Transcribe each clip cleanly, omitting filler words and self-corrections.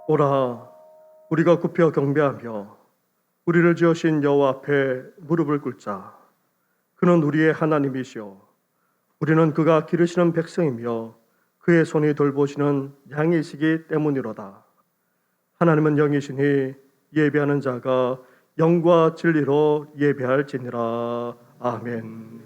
오라, 우리가 굽혀 경배하며 우리를 지으신 여호와 앞에 무릎을 꿇자. 그는 우리의 하나님이시오. 우리는 그가 기르시는 백성이며 그의 손이 돌보시는 양이시기 때문이로다. 하나님은 영이시니 예배하는 자가 영과 진리로 예배할지니라. 아멘.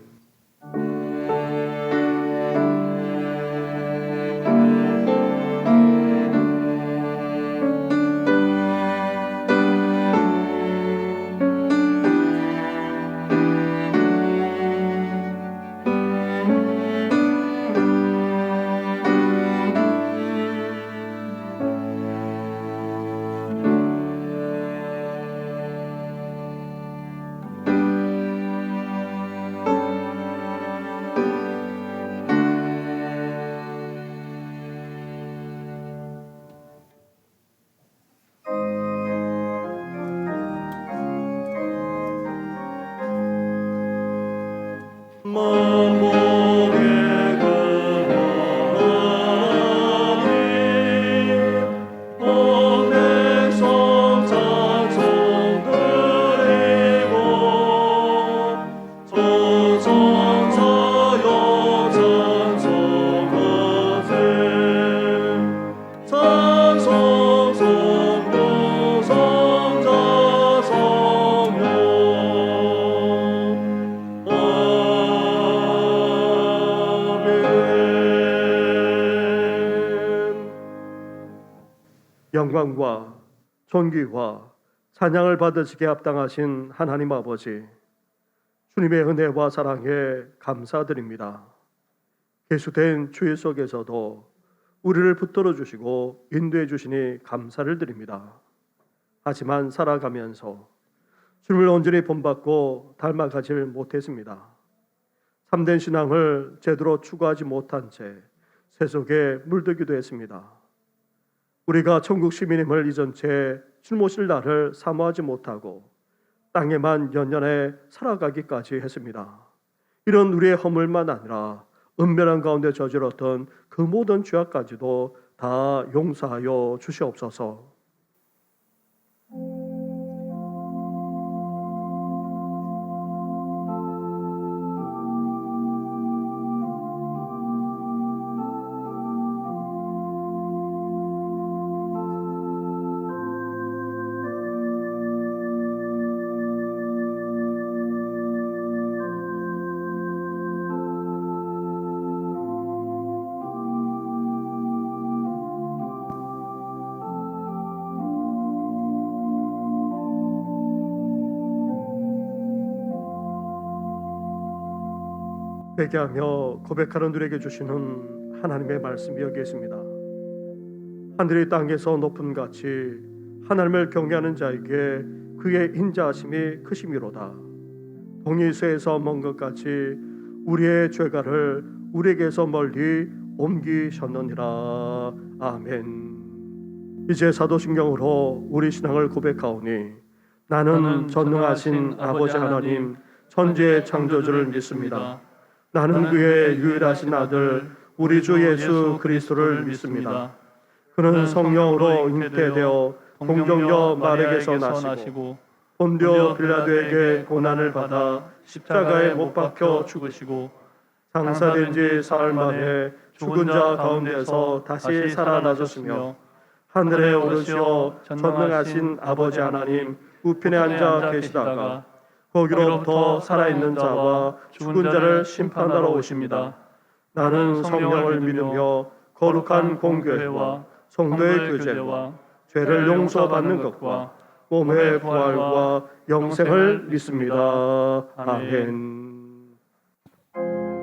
영광과 존귀와 찬양을 받으시기에 합당하신 하나님 아버지, 주님의 은혜와 사랑에 감사드립니다. 계수된 주의 속에서도 우리를 붙들어 주시고 인도해 주시니 감사를 드립니다. 하지만 살아가면서 주님을 온전히 본받고 닮아가질 못했습니다. 참된 신앙을 제대로 추구하지 못한 채 세속에 물들기도 했습니다. 우리가 천국 시민임을 잊은 채 주님 오실 날을 사모하지 못하고 땅에만 연연해 살아가기까지 했습니다. 이런 우리의 허물만 아니라 은밀한 가운데 저질렀던 그 모든 죄악까지도 다 용서하여 주시옵소서. 회개하며 고백하는 누리에게 주시는 하나님의 말씀이 여기 있습니다. 하늘이 땅에서 높음 같이 하나님을 경외하는 자에게 그의 인자하심이 크심이로다. 동이 쇠에서 먼 것 같이 우리의 죄가를 우리에게서 멀리 옮기셨느니라. 아멘. 이제 사도신경으로 우리 신앙을 고백하오니 나는 전능하신 아버지 하나님 천지의 창조주를 믿습니다. 나는 그의 유일하신 아들 우리 주 예수 그리스도를 믿습니다. 그는 성령으로 잉태되어 동정녀 마리아에게서 나시고 본디오 빌라도에게 고난을 받아 십자가에 못 박혀 죽으시고 장사된 지 사흘 만에 죽은 자 가운데서 다시 살아나셨으며 하늘에 오르시어 전능하신 아버지 하나님 우편에 앉아 계시다가 거기로부터 살아있는 자와 죽은 자를 심판하러 오십니다. 나는 성령을 믿으며 거룩한 공교회와 성도의 교제와 죄를 용서받는 것과 몸의 부활과 영생을 믿습니다. 아멘. 하늘에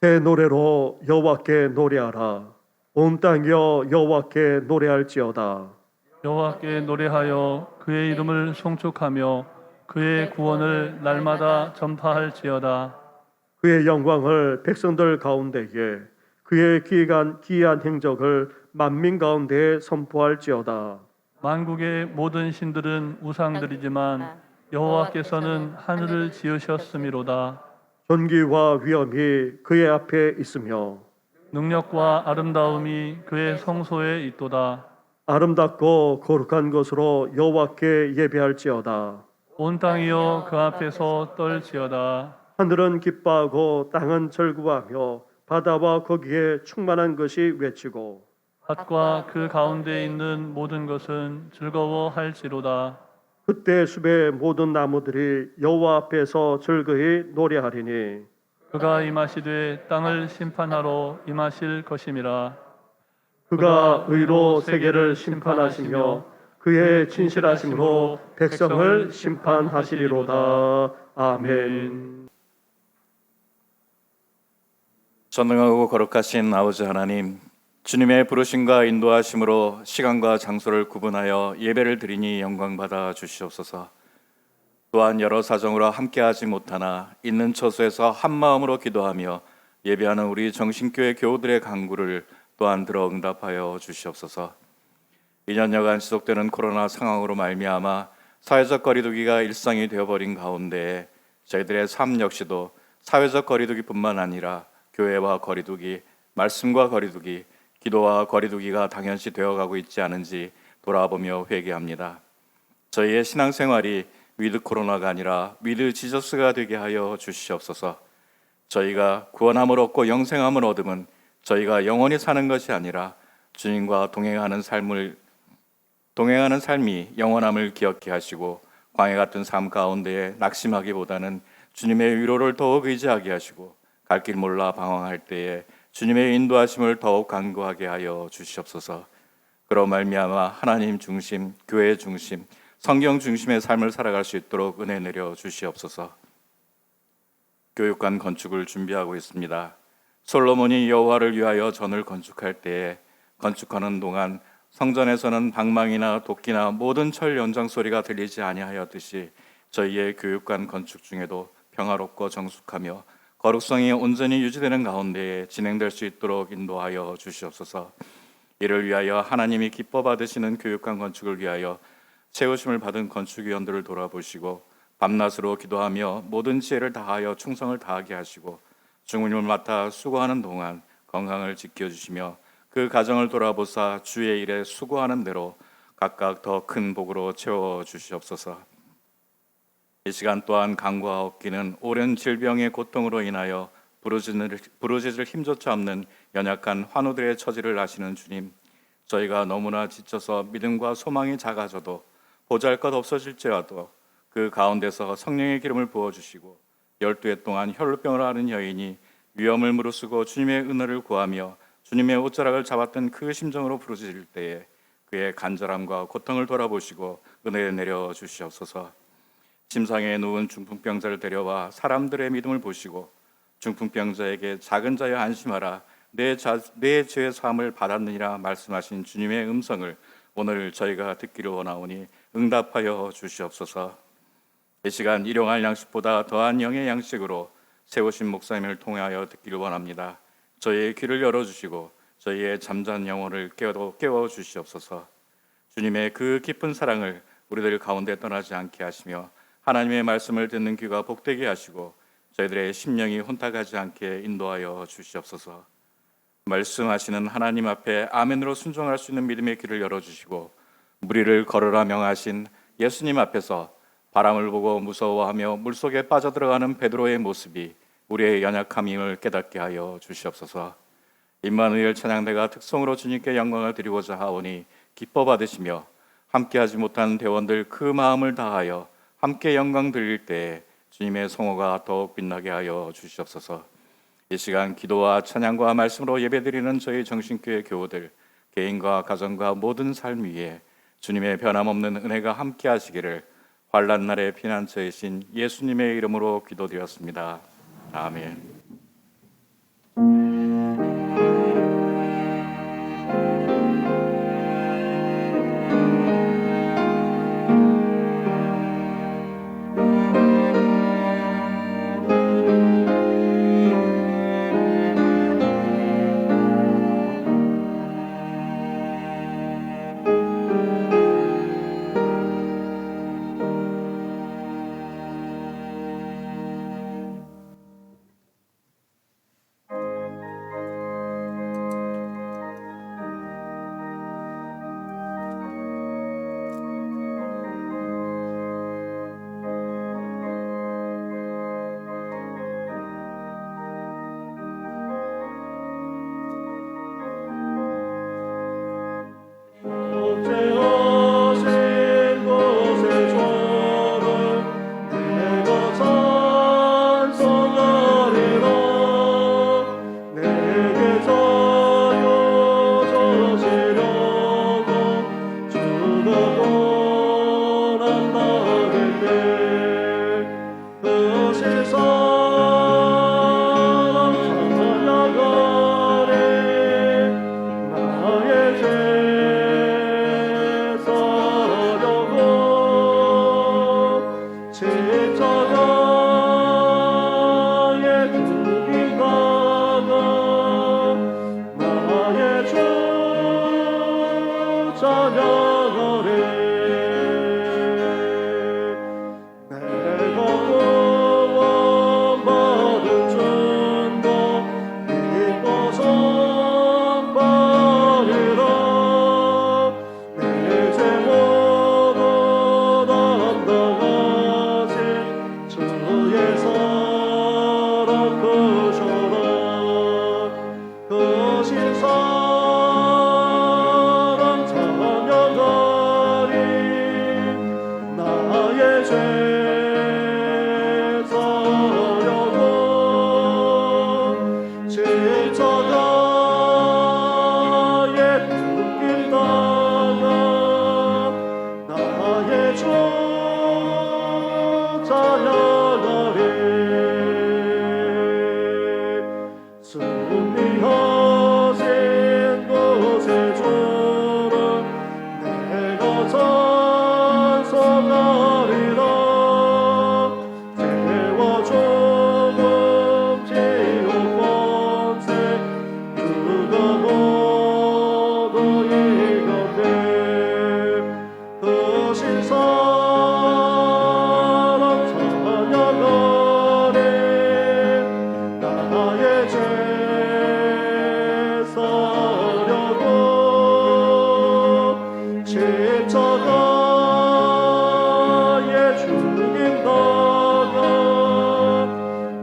새 노래로 여호와께 노래하라. 온 땅이여 여호와께 노래할지어다. 여호와께 노래하여 그의 이름을 송축하며 그의 구원을 날마다 전파할지어다. 그의 영광을 백성들 가운데에, 그의 기이한 행적을 만민 가운데에 선포할지어다. 만국의 모든 신들은 우상들이지만 여호와께서는 하늘을 지으셨음이로다. 존귀와 위엄이 그의 앞에 있으며 능력과 아름다움이 그의 성소에 있도다. 아름답고 거룩한 것으로 여호와께 예배할지어다. 온 땅이여 그 앞에서 떨지어다. 하늘은 기뻐하고 땅은 절구하며 바다와 거기에 충만한 것이 외치고 밭과 그 가운데 있는 모든 것은 즐거워할지로다. 그때 숲의 모든 나무들이 여호와 앞에서 즐거이 노래하리니 그가 임하시되 땅을 심판하러 임하실 것임이라. 그가 의로 세계를 심판하시며 그의 진실하심으로 백성을 심판하시리로다. 아멘. 전능하고 거룩하신 아버지 하나님, 주님의 부르심과 인도하심으로 시간과 장소를 구분하여 예배를 드리니 영광받아 주시옵소서. 또한 여러 사정으로 함께하지 못하나 있는 처소에서 한마음으로 기도하며 예배하는 우리 정신교회 교우들의 간구를 또한 들어 응답하여 주시옵소서. 2년여간 지속되는 코로나 상황으로 말미암아 사회적 거리두기가 일상이 되어버린 가운데 저희들의 삶 역시도 사회적 거리두기뿐만 아니라 교회와 거리두기, 말씀과 거리두기, 기도와 거리두기가 당연시 되어가고 있지 않은지 돌아보며 회개합니다. 저희의 신앙생활이 위드 코로나가 아니라 위드 지저스가 되게 하여 주시옵소서. 저희가 구원함을 얻고 영생함을 얻음은 저희가 영원히 사는 것이 아니라 주님과 동행하는 삶이 영원함을 기억케 하시고 광야 같은 삶 가운데에 낙심하기보다는 주님의 위로를 더욱 의지하게 하시고 갈 길 몰라 방황할 때에 주님의 인도하심을 더욱 간구하게 하여 주시옵소서. 그로 말미암아 하나님 중심, 교회 중심, 성경 중심의 삶을 살아갈 수 있도록 은혜 내려 주시옵소서. 교육관 건축을 준비하고 있습니다. 솔로몬이 여호와를 위하여 전을 건축할 때에 건축하는 동안 성전에서는 방망이나 도끼나 모든 철 연장 소리가 들리지 아니하였듯이 저희의 교육관 건축 중에도 평화롭고 정숙하며 거룩성이 온전히 유지되는 가운데에 진행될 수 있도록 인도하여 주시옵소서. 이를 위하여 하나님이 기뻐 받으시는 교육관 건축을 위하여 세우심을 받은 건축위원들을 돌아보시고 밤낮으로 기도하며 모든 지혜를 다하여 충성을 다하게 하시고 중임을 맡아 수고하는 동안 건강을 지켜주시며 그 가정을 돌아보사 주의 일에 수고하는 대로 각각 더 큰 복으로 채워 주시옵소서. 이 시간 또한 간과 없기는 오랜 질병의 고통으로 인하여 부르짖을 힘조차 없는 연약한 환우들의 처지를 아시는 주님, 저희가 너무나 지쳐서 믿음과 소망이 작아져도 보잘것 없어질지라도 그 가운데서 성령의 기름을 부어주시고 12해 동안 혈루병을 앓은 여인이 위험을 무릅쓰고 주님의 은혜를 구하며 주님의 옷자락을 잡았던 그 심정으로 부르짖을 때에 그의 간절함과 고통을 돌아보시고 은혜를 내려 주시옵소서. 침상에 누운 중풍병자를 데려와 사람들의 믿음을 보시고 중풍병자에게 작은 자여 안심하라 내 죄의 사함을 받았느니라 말씀하신 주님의 음성을 오늘 저희가 듣기를 원하오니 응답하여 주시옵소서. 이 시간 일용할 양식보다 더한 영의 양식으로 세우신 목사님을 통하여 듣기를 원합니다. 저희의 귀를 열어주시고 저희의 잠잔 영혼을 깨워 주시옵소서. 주님의 그 깊은 사랑을 우리들 가운데 떠나지 않게 하시며 하나님의 말씀을 듣는 귀가 복되게 하시고 저희들의 심령이 혼탁하지 않게 인도하여 주시옵소서. 말씀하시는 하나님 앞에 아멘으로 순종할 수 있는 믿음의 길을 열어주시고 무리를 걸으라 명하신 예수님 앞에서 바람을 보고 무서워하며 물속에 빠져들어가는 베드로의 모습이 우리의 연약함임을 깨닫게 하여 주시옵소서. 임마누엘 찬양대가 특성으로 주님께 영광을 드리고자 하오니 기뻐 받으시며 함께하지 못한 대원들 그 마음을 다하여 함께 영광 드릴 때에 주님의 성호가 더욱 빛나게 하여 주시옵소서. 이 시간 기도와 찬양과 말씀으로 예배드리는 저희 정신교회 교우들 개인과 가정과 모든 삶 위에 주님의 변함없는 은혜가 함께 하시기를 환난 날의 피난처이신 예수님의 이름으로 기도드렸습니다. 아멘. 찬송하리라. 죄와 조금 지옥 번세 누가 모두 이겼네. 크신 사랑 찬양하네. 나의 죄 사려고 십자가에 죽임당한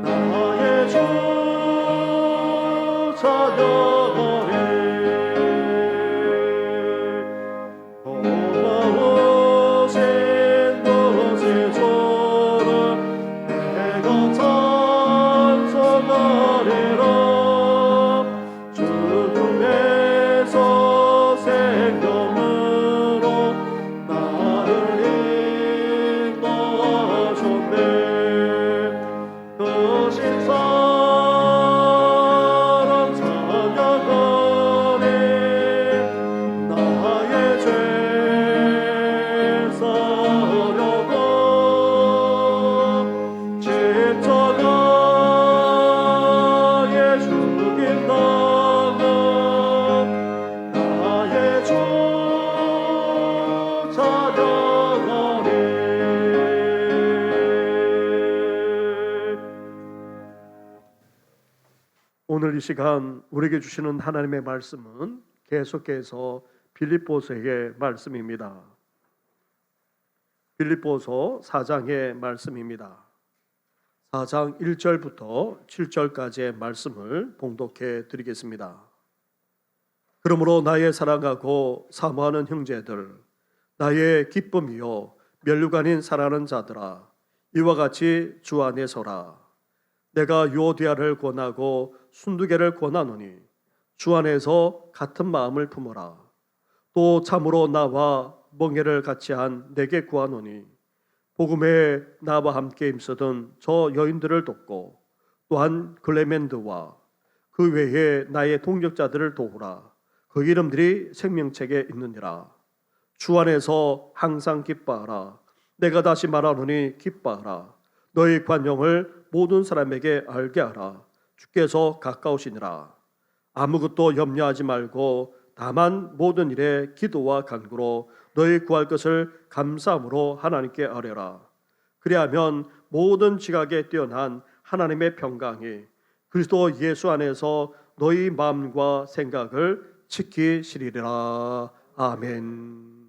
나의 주 찬양하네. 고마우신 구세주를 내가 찬송하리라. 죽음에서 생명으로 나를 인도하셨네. 크신 사랑 찬양하네. 나의 죄 사려고 십자가에 죽임당한 나의 주 찬양하네. 오늘 이 시간 우리에게 주시는 하나님의 말씀은 계속해서 빌립보서의 말씀입니다. 빌립보서 4장의 말씀입니다. 4장 1절부터 7절까지의 말씀을 봉독해 드리겠습니다. 그러므로 나의 사랑하고 사모하는 형제들, 나의 기쁨이요 면류관인 사랑하는 자들아, 이와 같이 주 안에 서라. 내가 유오디아를 권하고 순두개를 권하노니 주 안에서 같은 마음을 품어라. 또 참으로 나와 멍에를 같이 한 내게 구하노니 복음에 나와 함께 힘쓰던 저 여인들을 돕고 또한 클레멘드와 그 외에 나의 동역자들을 도우라. 그 이름들이 생명책에 있느니라. 주 안에서 항상 기뻐하라. 내가 다시 말하노니 기뻐하라. 너희 관용을 모든 사람에게 알게 하라. 주께서 가까우시니라. 아무것도 염려하지 말고 다만 모든 일에 기도와 간구로 너희 구할 것을 감사함으로 하나님께 아뢰라. 그리하면 모든 지각에 뛰어난 하나님의 평강이 그리스도 예수 안에서 너희 마음과 생각을 지키시리라. 아멘.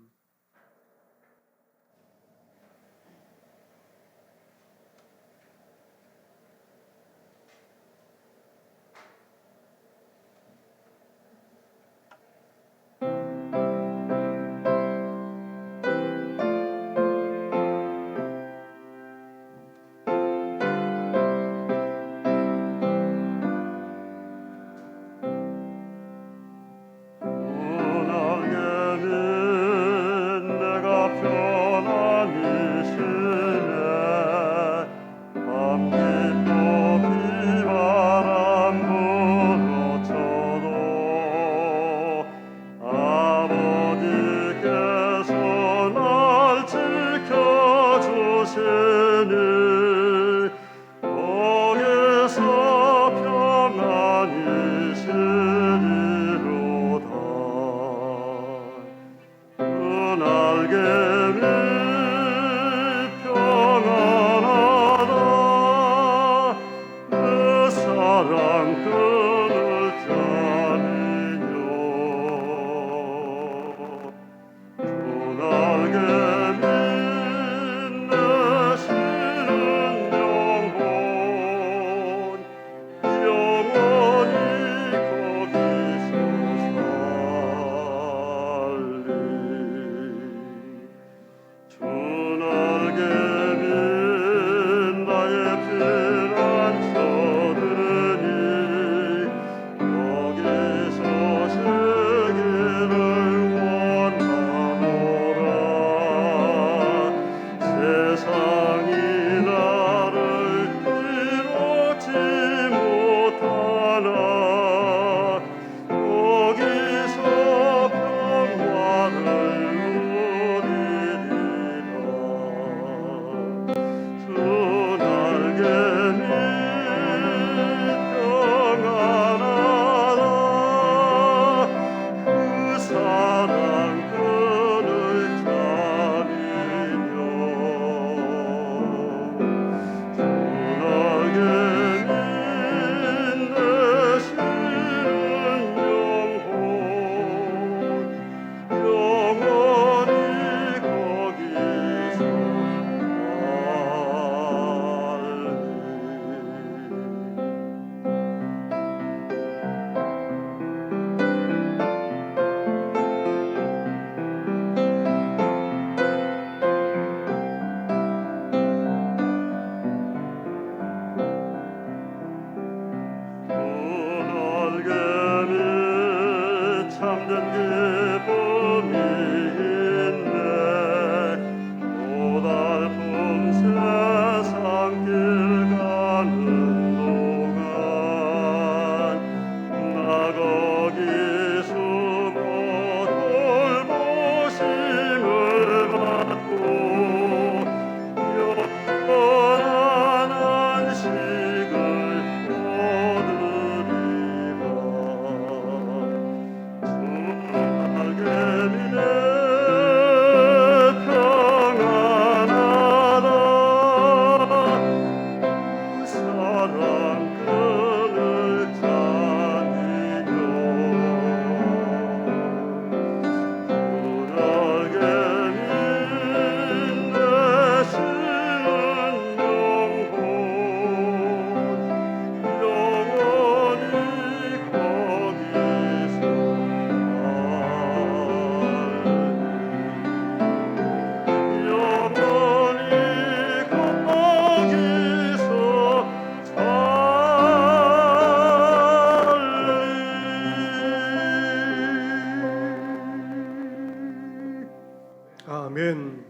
아멘.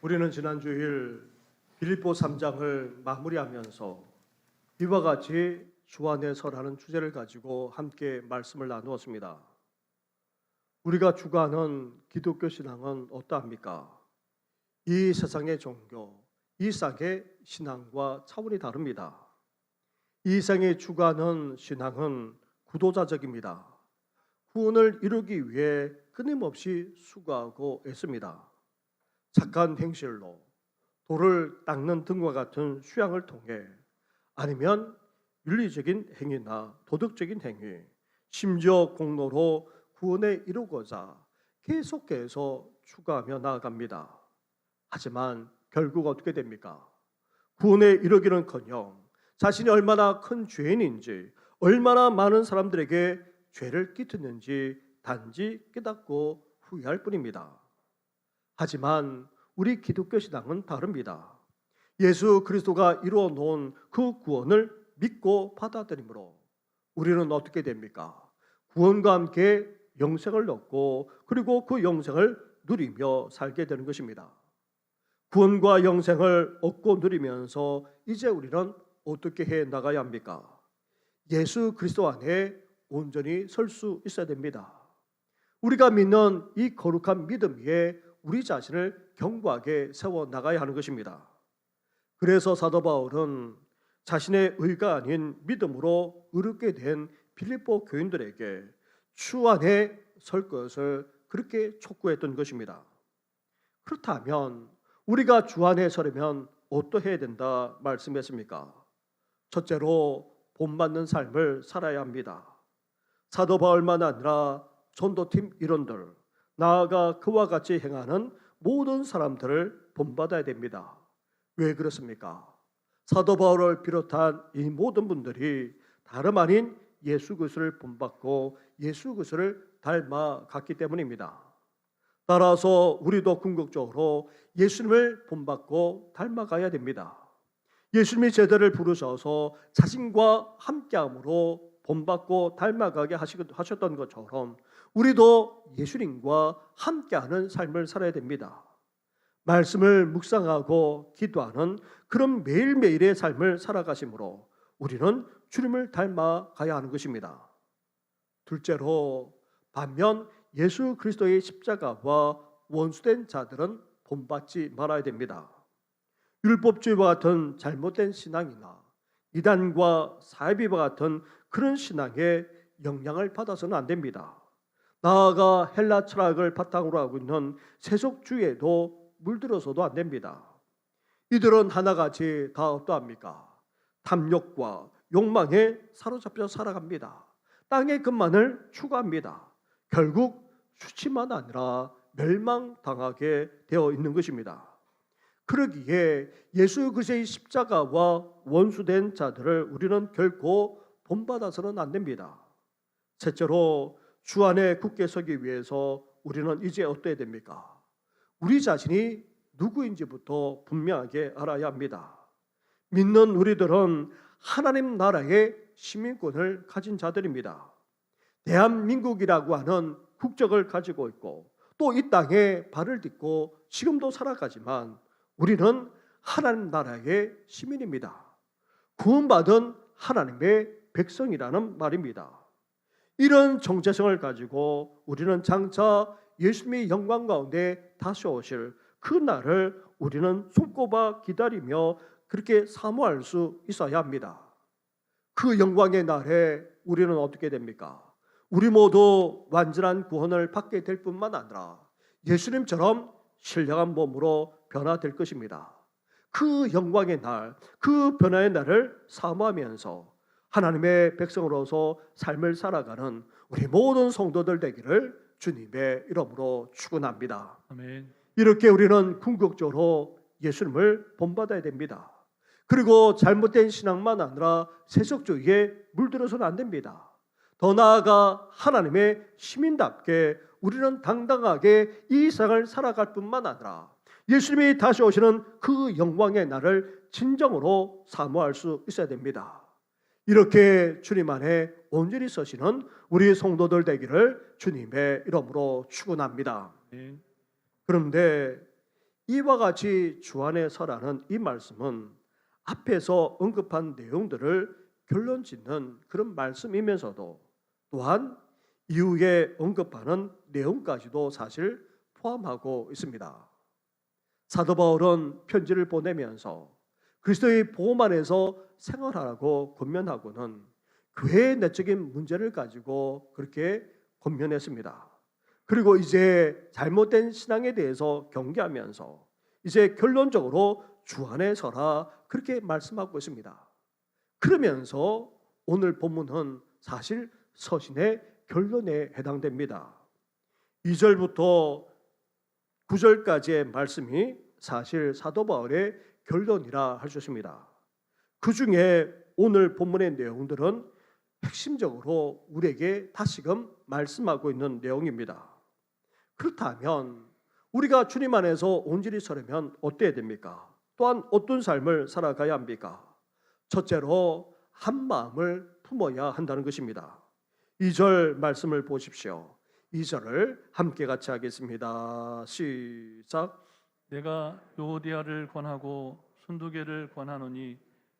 우리는 지난 주일 빌립보 3장을 마무리하면서 이와 같이 주 안에 서라는 주제를 가지고 함께 말씀을 나누었습니다. 우리가 주관하는 기독교 신앙은 어떠합니까? 이 세상의 종교, 이 세상의 신앙과 차원이 다릅니다. 이 세상의 주관하는 신앙은 구도자적입니다. 구원을 이루기 위해 끊임없이 수고하고 애씁니다. 착한 행실로 돌을 닦는 등과 같은 수양을 통해 아니면 윤리적인 행위나 도덕적인 행위, 심지어 공로로 구원에 이루고자 계속해서 추구하며 나아갑니다. 하지만 결국 어떻게 됩니까? 구원에 이르기는커녕 자신이 얼마나 큰 죄인인지, 얼마나 많은 사람들에게 죄를 끼쳤는지 단지 깨닫고 후회할 뿐입니다. 하지만 우리 기독교 신앙은 다릅니다. 예수 그리스도가 이루어 놓은 그 구원을 믿고 받아들이므로 우리는 어떻게 됩니까? 구원과 함께 영생을 얻고 그리고 그 영생을 누리며 살게 되는 것입니다. 구원과 영생을 얻고 누리면서 이제 우리는 어떻게 해 나가야 합니까? 예수 그리스도 안에 온전히 설 수 있어야 됩니다. 우리가 믿는 이 거룩한 믿음 위에 우리 자신을 견고하게 세워 나가야 하는 것입니다. 그래서 사도 바울은 자신의 의가 아닌 믿음으로 의롭게 된 빌립보 교인들에게 주 안에 설 것을 그렇게 촉구했던 것입니다. 그렇다면 우리가 주 안에 서려면 어떠해야 된다 말씀했습니까? 첫째로 본받는 삶을 살아야 합니다. 사도 바울만 아니라 전도팀 일원들, 나아가 그와 같이 행하는 모든 사람들을 본받아야 됩니다. 왜 그렇습니까? 사도 바울을 비롯한 이 모든 분들이 다름 아닌 예수 그리스도를 본받고 예수 그리스도를 닮아갔기 때문입니다. 따라서 우리도 궁극적으로 예수님을 본받고 닮아가야 됩니다. 예수님이 제자를 부르셔서 자신과 함께함으로 본받고 닮아가게 하셨던 것처럼 우리도 예수님과 함께하는 삶을 살아야 됩니다. 말씀을 묵상하고 기도하는 그런 매일매일의 삶을 살아가심으로 우리는 주님을 닮아가야 하는 것입니다. 둘째로 반면 예수 그리스도의 십자가와 원수된 자들은 본받지 말아야 됩니다. 율법주의와 같은 잘못된 신앙이나 이단과 사이비와 같은 그런 신앙에 영향을 받아서는 안 됩니다. 나아가 헬라 철학을 바탕으로 하고 있는 세속주의에도 물들어서도 안 됩니다. 이들은 하나같이 다 어떠합니까? 탐욕과 욕망에 사로잡혀 살아갑니다. 땅의 것만을 추구합니다. 결국 수치만 아니라 멸망당하게 되어 있는 것입니다. 그러기에 예수 그리스도의 십자가와 원수된 자들을 우리는 결코 본받아서는 안 됩니다. 셋째로 주 안에 굳게 서기 위해서 우리는 이제 어떠해야 됩니까? 우리 자신이 누구인지부터 분명하게 알아야 합니다. 믿는 우리들은 하나님 나라의 시민권을 가진 자들입니다. 대한민국이라고 하는 국적을 가지고 있고 또 이 땅에 발을 딛고 지금도 살아가지만 우리는 하나님 나라의 시민입니다. 구원받은 하나님의 백성이라는 말입니다. 이런 정체성을 가지고 우리는 장차 예수님의 영광 가운데 다시 오실 그 날을 우리는 손꼽아 기다리며 그렇게 사모할 수 있어야 합니다. 그 영광의 날에 우리는 어떻게 됩니까? 우리 모두 완전한 구원을 받게 될 뿐만 아니라 예수님처럼 신령한 몸으로 변화될 것입니다. 그 영광의 날, 그 변화의 날을 사모하면서 하나님의 백성으로서 삶을 살아가는 우리 모든 성도들 되기를 주님의 이름으로 축원합니다. 아멘. 이렇게 우리는 궁극적으로 예수님을 본받아야 됩니다. 그리고 잘못된 신앙만 아니라 세속주의에 물들어서는 안 됩니다. 더 나아가 하나님의 시민답게 우리는 당당하게 이 세상을 살아갈 뿐만 아니라 예수님이 다시 오시는 그 영광의 날을 진정으로 사모할 수 있어야 됩니다. 이렇게 주님 안에 온전히 서시는 우리 성도들 되기를 주님의 이름으로 축원합니다. 아멘. 그런데 이와 같이 주 안에 서라는 이 말씀은 앞에서 언급한 내용들을 결론 짓는 그런 말씀이면서도 또한 이후에 언급하는 내용까지도 사실 포함하고 있습니다. 사도 바울은 편지를 보내면서 그리스도의 복음 안에서 생활하라고 권면하고는 교회의 내적인 문제를 가지고 그렇게 권면했습니다. 그리고 이제 잘못된 신앙에 대해서 경계하면서 이제 결론적으로 주 안에 서라 그렇게 말씀하고 있습니다. 그러면서 오늘 본문은 사실 서신의 결론에 해당됩니다. 2절부터 9절까지의 말씀이 사실 사도 바울의 결론이라 할 수 있습니다. 그 중에 오늘 본문의 내용들은 핵심적으로 우리에게 다시금 말씀하고 있는 내용입니다. 그렇다면 우리가 주님 안에서 온전히 서려면 어때야 됩니까? 또한 어떤 삶을 살아가야 합니까? 첫째로 한 마음을 품어야 한다는 것입니다. 2절 말씀을 보십시오. 2절을 함께 같이 하겠습니다. 시작. 내가 요디아를 권하고 순두개를 권하노니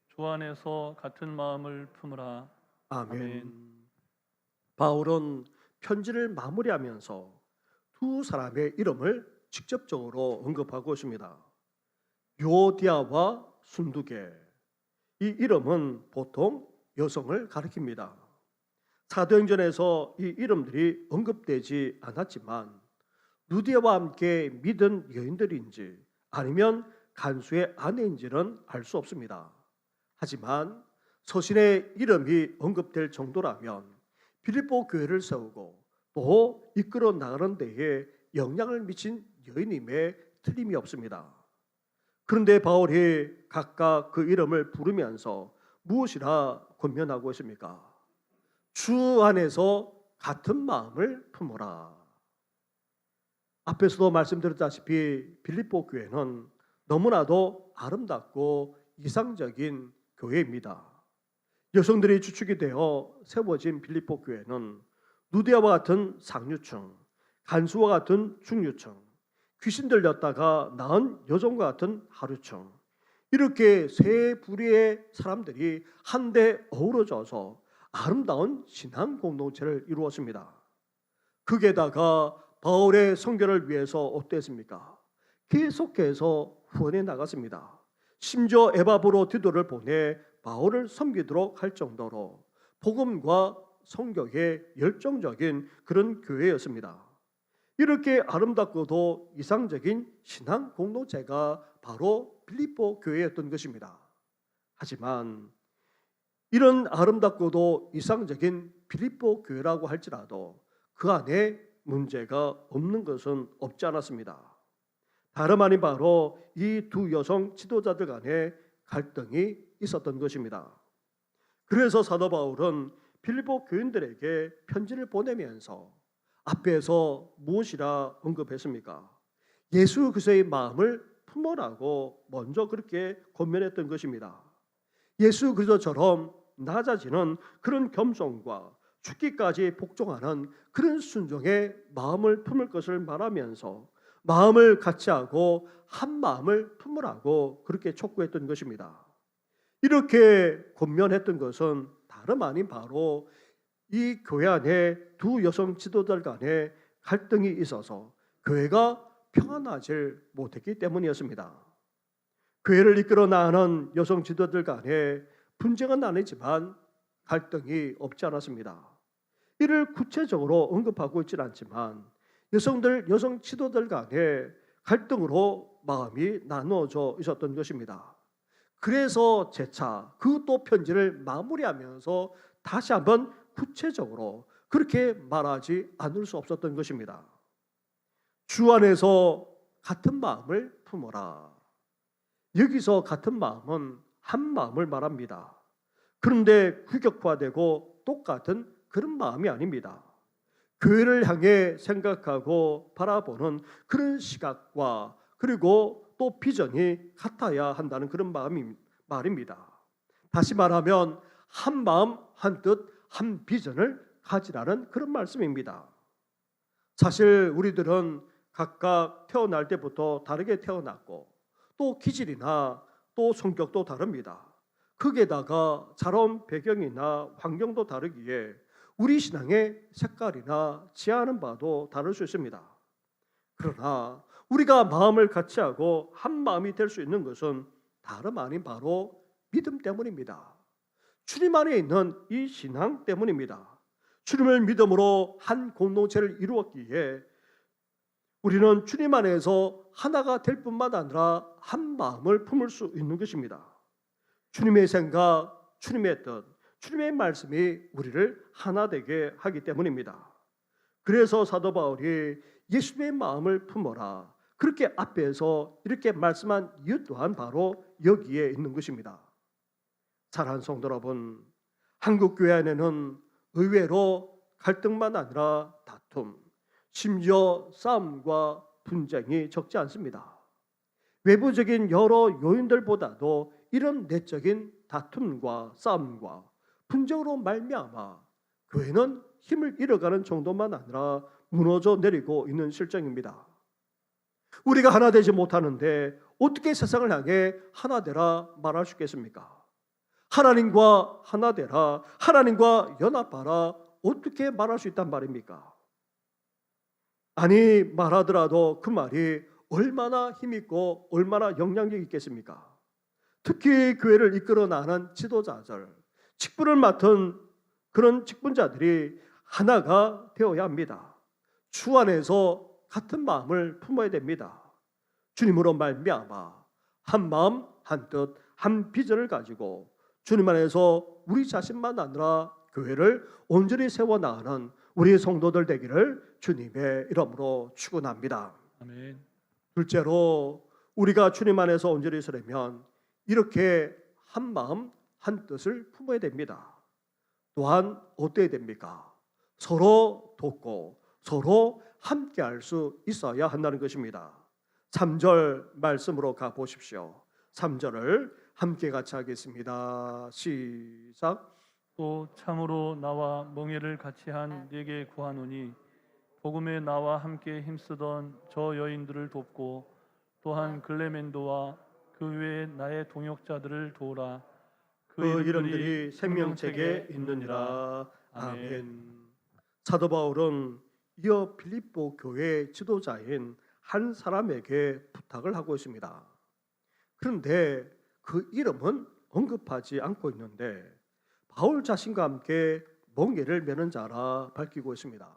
주 안에서 같은 마음을 품으라. 아멘. 바울은 편지를 마무리하면서 두 사람의 이름을 직접적으로 언급하고 있습니다. 요디아와 순두개. 이 이름은 보통 여성을 가리킵니다. 사도행전에서 이 이름들이 언급되지 않았지만 루디아와 함께 믿은 여인들인지 아니면 간수의 아내인지는 알 수 없습니다. 하지만 서신의 이름이 언급될 정도라면 빌립보 교회를 세우고 또 이끌어 나가는 데에 영향을 미친 여인임에 틀림이 없습니다. 그런데 바울이 각각 그 이름을 부르면서 무엇이라 권면하고 있습니까? 주 안에서 같은 마음을 품어라. 앞에서도 말씀드렸다시피 빌립보 교회는 너무나도 아름답고 이상적인 교회입니다. 여성들이 주축이 되어 세워진 빌립보 교회는 누디아와 같은 상류층, 간수와 같은 중류층, 귀신 들렸다가 나은 여종과 같은 하류층, 이렇게 세 부류의 사람들이 한데 어우러져서 아름다운 신앙 공동체를 이루었습니다. 거기에다가 바울의 선교를 위해서 어땠습니까? 계속해서 후원해 나갔습니다. 심지어 에바브로 디도를 보내 바울을 섬기도록 할 정도로 복음과 선교에 열정적인 그런 교회였습니다. 이렇게 아름답고도 이상적인 신앙 공동체가 바로 빌립보 교회였던 것입니다. 하지만 이런 아름답고도 이상적인 빌립보 교회라고 할지라도 그 안에 문제가 없는 것은 없지 않았습니다. 다름 아닌 바로 이 두 여성 지도자들 간에 갈등이 있었던 것입니다. 그래서 사도 바울은 빌립보 교인들에게 편지를 보내면서 앞에서 무엇이라 언급했습니까? 예수 그리스도의 마음을 품어라고 먼저 그렇게 권면했던 것입니다. 예수 그리스도처럼 낮아지는 그런 겸손과 죽기까지 복종하는 그런 순종의 마음을 품을 것을 말하면서 마음을 같이 하고 한 마음을 품으라고 그렇게 촉구했던 것입니다. 이렇게 권면했던 것은 다름 아닌 바로 이 교회 안에 두 여성 지도자들 간에 갈등이 있어서 교회가 평안하지 못했기 때문이었습니다. 교회를 이끌어 나가는 여성 지도자들 간에 분쟁은 아니지만 갈등이 없지 않았습니다. 이를 구체적으로 언급하고 있지는 않지만 여성 지도자들 간에 갈등으로 마음이 나누어져 있었던 것입니다. 그래서 재차 그 또 편지를 마무리하면서 다시 한번 구체적으로 그렇게 말하지 않을 수 없었던 것입니다. 주 안에서 같은 마음을 품어라. 여기서 같은 마음은 한 마음을 말합니다. 그런데 규격화되고 똑같은 그런 마음이 아닙니다. 교회를 향해 생각하고 바라보는 그런 시각과 그리고 또 비전이 같아야 한다는 그런 말입니다. 다시 말하면 한 마음, 한 뜻, 한 비전을 가지라는 그런 말씀입니다. 사실 우리들은 각각 태어날 때부터 다르게 태어났고 또 기질이나 또 성격도 다릅니다. 거기에다가 자라온 배경이나 환경도 다르기에 우리 신앙의 색깔이나 지향하는 바도 다를 수 있습니다. 그러나 우리가 마음을 같이 하고 한 마음이 될 수 있는 것은 다름 아닌 바로 믿음 때문입니다. 주님 안에 있는 이 신앙 때문입니다. 주님을 믿음으로 한 공동체를 이루었기에 우리는 주님 안에서 하나가 될 뿐만 아니라 한 마음을 품을 수 있는 것입니다. 주님의 생각, 주님의 뜻, 주님의 말씀이 우리를 하나 되게 하기 때문입니다. 그래서 사도 바울이 예수님의 마음을 품어라, 그렇게 앞에서 이렇게 말씀한 이유 또한 바로 여기에 있는 것입니다. 사랑하는 성도 여러분, 한국 교회 안에는 의외로 갈등만 아니라 다툼, 심지어 싸움과 분쟁이 적지 않습니다. 외부적인 여러 요인들보다도 이런 내적인 다툼과 싸움과 분쟁으로 말미암아 교회는 힘을 잃어가는 정도만 아니라 무너져 내리고 있는 실정입니다. 우리가 하나 되지 못하는데 어떻게 세상을 향해 하나 되라 말할 수 있겠습니까? 하나님과 하나 되라, 하나님과 연합하라, 어떻게 말할 수 있단 말입니까? 아니, 말하더라도 그 말이 얼마나 힘있고 얼마나 영향력이 있겠습니까? 특히 교회를 이끌어 나가는 지도자들, 직분을 맡은 그런 직분자들이 하나가 되어야 합니다. 주 안에서 같은 마음을 품어야 됩니다. 주님으로 말미암아 한 마음, 한 뜻, 한 비전을 가지고 주님 안에서 우리 자신만 아니라 교회를 온전히 세워나가는 우리 성도들 되기를 주님의 이름으로 축원합니다. 아멘. 둘째로 우리가 주님 안에서 온전히 서려면 이렇게 한 마음 한 뜻을 품어야 됩니다. 또한 어때야 됩니까? 서로 돕고 서로 함께 할 수 있어야 한다는 것입니다. 3절 말씀으로 가보십시오. 3절을 함께 같이 하겠습니다. 시작. 또 참으로 나와 멍에를 같이 한 네게 구하노니 복음에 나와 함께 힘쓰던 저 여인들을 돕고 또한 글레멘도와 그 외에 나의 동역자들을 도우라. 그 이름들이 생명책에 있느니라. 아멘. 사도 바울은 이어 빌립보 교회 지도자인 한 사람에게 부탁을 하고 있습니다. 그런데 그 이름은 언급하지 않고 있는데 바울 자신과 함께 멍에를 메는 자라 밝히고 있습니다.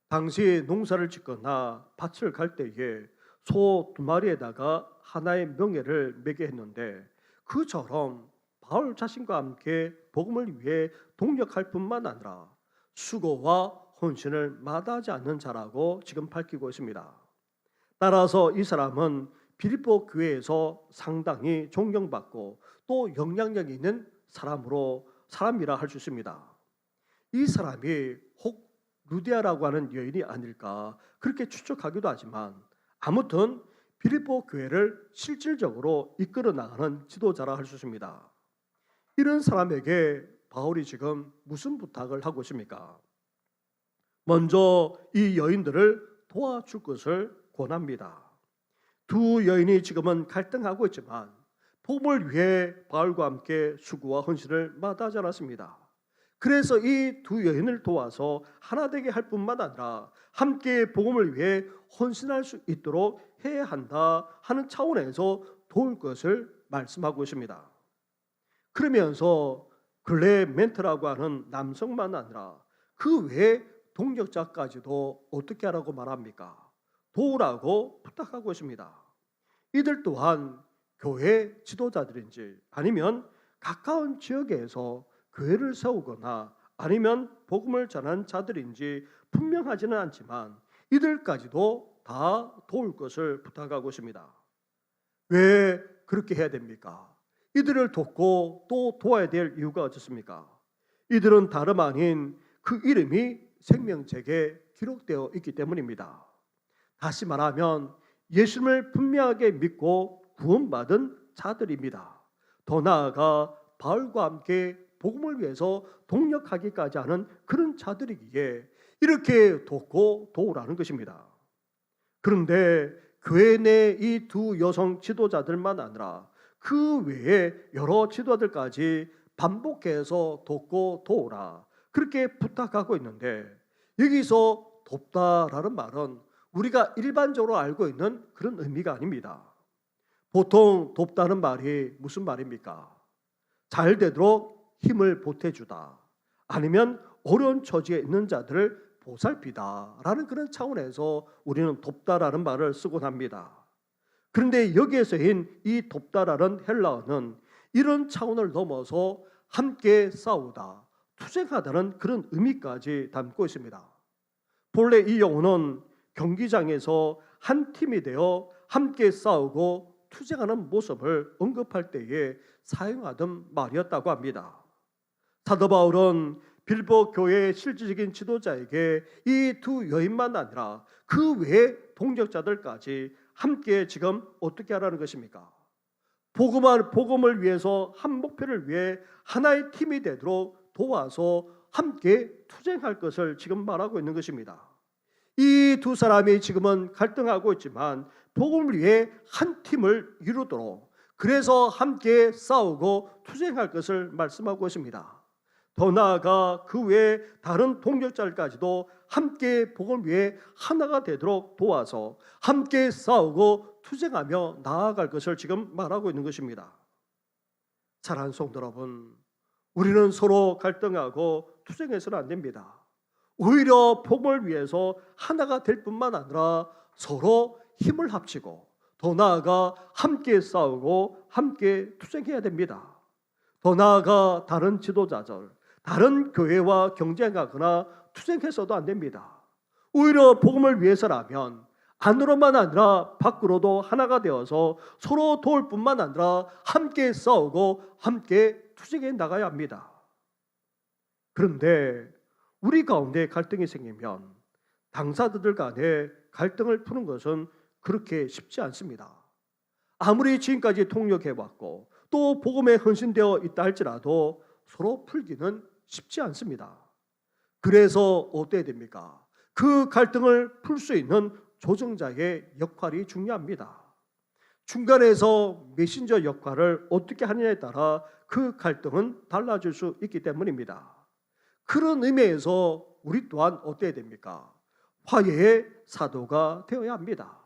당시 농사를 짓거나 밭을 갈 때에 소 2마리에다가 하나의 멍에를 매게 했는데 그처럼 바울 자신과 함께 복음을 위해 동력할 뿐만 아니라 수고와 헌신을 마다하지 않는 자라고 지금 밝히고 있습니다. 따라서 이 사람은 빌립보 교회에서 상당히 존경받고 또 영향력이 있는 사람이라 할 수 있습니다. 이 사람이 혹 루디아라고 하는 여인이 아닐까 그렇게 추측하기도 하지만 아무튼 빌립보 교회를 실질적으로 이끌어 나가는 지도자라 할 수 있습니다. 이런 사람에게 바울이 지금 무슨 부탁을 하고 있습니까? 먼저 이 여인들을 도와줄 것을 권합니다. 두 여인이 지금은 갈등하고 있지만 복음을 위해 바울과 함께 수고와 헌신을 마다하지 않았습니다. 그래서 이 두 여인을 도와서 하나 되게 할 뿐만 아니라 함께 복음을 위해 헌신할 수 있도록 해야 한다 하는 차원에서 도울 것을 말씀하고 있습니다. 그러면서 글레멘트라고 하는 남성만 아니라 그 외에 동역자까지도 어떻게 하라고 말합니까? 도우라고 부탁하고 있습니다. 이들 또한 교회 지도자들인지 아니면 가까운 지역에서 교회를 세우거나 아니면 복음을 전하는 자들인지 분명하지는 않지만 이들까지도 다 도울 것을 부탁하고 있습니다. 왜 그렇게 해야 됩니까? 이들을 돕고 또 도와야 될 이유가 어떻습니까? 이들은 다름 아닌 그 이름이 생명책에 기록되어 있기 때문입니다. 다시 말하면 예수님을 분명하게 믿고 구원받은 자들입니다. 더 나아가 바울과 함께 복음을 위해서 동력하기까지 하는 그런 자들이기에 이렇게 돕고 도우라는 것입니다. 그런데 교회 내 이 두 여성 지도자들만 아니라 그 외에 여러 지도자들까지 반복해서 돕고 도우라 그렇게 부탁하고 있는데, 여기서 돕다라는 말은 우리가 일반적으로 알고 있는 그런 의미가 아닙니다. 보통 돕다는 말이 무슨 말입니까? 잘 되도록 힘을 보태주다, 아니면 어려운 처지에 있는 자들을 보살피다라는 그런 차원에서 우리는 돕다라는 말을 쓰곤 합니다. 그런데 여기에서인 이 돕다라는 헬라어는 이런 차원을 넘어서 함께 싸우다, 투쟁하다는 그런 의미까지 담고 있습니다. 본래 이 용어는 경기장에서 한 팀이 되어 함께 싸우고 투쟁하는 모습을 언급할 때에 사용하던 말이었다고 합니다. 사도 바울은 빌보 교회의 실질적인 지도자에게 이 두 여인만 아니라 그 외의 동역자들까지 함께 지금 어떻게 하라는 것입니까? 복음을 위해서, 한 목표를 위해 하나의 팀이 되도록 도와서 함께 투쟁할 것을 지금 말하고 있는 것입니다. 이 두 사람이 지금은 갈등하고 있지만 복음을 위해 한 팀을 이루도록, 그래서 함께 싸우고 투쟁할 것을 말씀하고 있습니다. 더 나아가 그 외에 다른 동역자들까지도 함께 복음을 위해 하나가 되도록 도와서 함께 싸우고 투쟁하며 나아갈 것을 지금 말하고 있는 것입니다. 사랑하는 성도 여러분, 우리는 서로 갈등하고 투쟁해서는 안 됩니다. 오히려 복음을 위해서 하나가 될 뿐만 아니라 서로 힘을 합치고 더 나아가 함께 싸우고 함께 투쟁해야 됩니다. 더 나아가 다른 지도자들, 다른 교회와 경쟁하거나 투쟁해서도 안 됩니다. 오히려 복음을 위해서라면 안으로만 아니라 밖으로도 하나가 되어서 서로 도울 뿐만 아니라 함께 싸우고 함께 투쟁해 나가야 합니다. 그런데 우리 가운데 갈등이 생기면 당사자들 간에 갈등을 푸는 것은 그렇게 쉽지 않습니다. 아무리 지금까지 통역해왔고 또 복음에 헌신되어 있다 할지라도 서로 풀기는 쉽지 않습니다. 그래서 어때야 됩니까? 그 갈등을 풀 수 있는 조정자의 역할이 중요합니다. 중간에서 메신저 역할을 어떻게 하느냐에 따라 그 갈등은 달라질 수 있기 때문입니다. 그런 의미에서 우리 또한 어때야 됩니까? 화해의 사도가 되어야 합니다.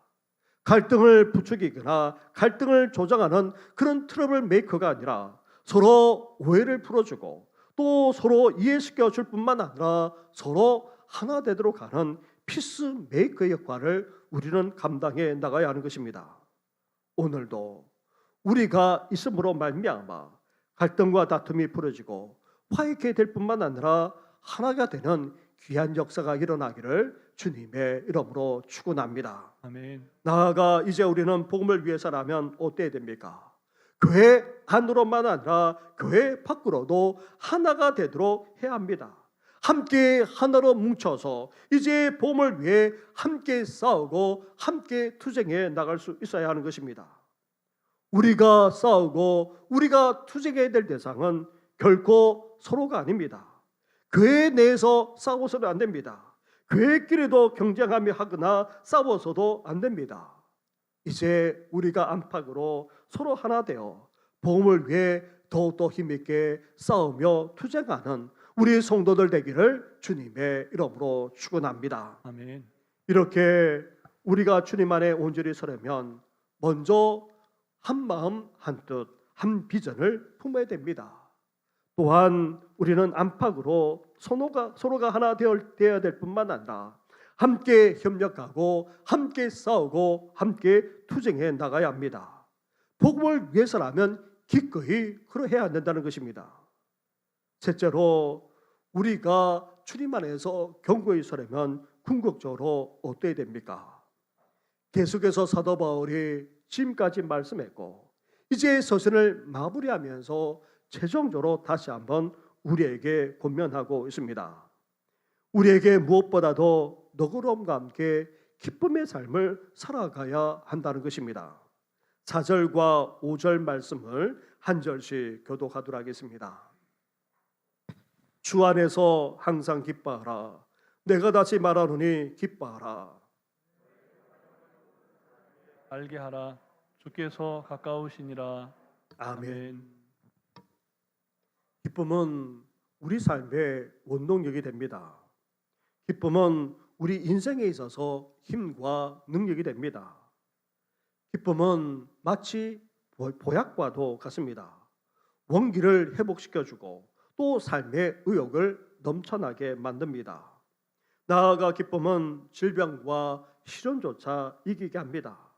갈등을 부추기거나 갈등을 조장하는 그런 트러블 메이커가 아니라 서로 오해를 풀어주고 또 서로 이해시켜 줄 뿐만 아니라 서로 하나 되도록 하는 피스 메이커의 역할을 우리는 감당해 나가야 하는 것입니다. 오늘도 우리가 있음으로 말미암아 갈등과 다툼이 풀어지고 화해케 될 뿐만 아니라 하나가 되는 귀한 역사가 일어나기를 주님의 이름으로 축원합니다. 아멘. 나아가 이제 우리는 복음을 위해서라면 어때야 됩니까? 교회 안으로만 아니라 교회 밖으로도 하나가 되도록 해야 합니다. 함께 하나로 뭉쳐서 이제 복음을 위해 함께 싸우고 함께 투쟁해 나갈 수 있어야 하는 것입니다. 우리가 싸우고 우리가 투쟁해야 될 대상은 결코 서로가 아닙니다. 교회 내에서 싸워서는 안 됩니다. 교회끼리도 경쟁하며 하거나 싸워서도 안 됩니다. 이제 우리가 안팎으로 서로 하나 되어 복음을 위해 더욱더 힘있게 싸우며 투쟁하는 우리 성도들 되기를 주님의 이름으로 축원합니다. 아멘. 이렇게 우리가 주님 안에 온전히 서려면 먼저 한 마음 한 뜻 한 비전을 품어야 됩니다. 또한 우리는 안팎으로 서로가 하나 되어야 될 뿐만 아니라 함께 협력하고 함께 싸우고 함께 투쟁해 나가야 합니다. 복음을 위해서라면 기꺼이 그러해야 된다는 것입니다. 셋째로 우리가 주님 안에서 견고히 서려면 궁극적으로 어때야 됩니까? 계속해서 사도 바울이 지금까지 말씀했고 이제 서신을 마무리하면서 최종적으로 다시 한번 우리에게 권면하고 있습니다. 우리에게 무엇보다도 너그러움과 함께 기쁨의 삶을 살아가야 한다는 것입니다. 4절과 5절 말씀을 한 절씩 교독하도록 하겠습니다. 주 안에서 항상 기뻐하라. 내가 다시 말하노니 기뻐하라. 알게 하라. 주께서 가까우시니라. 아멘. 기쁨은 우리 삶의 원동력이 됩니다. 기쁨은 우리 인생에 있어서 힘과 능력이 됩니다. 기쁨은 마치 보약과도 같습니다. 원기를 회복시켜주고 또 삶의 의욕을 넘쳐나게 만듭니다. 나아가 기쁨은 질병과 시련조차 이기게 합니다.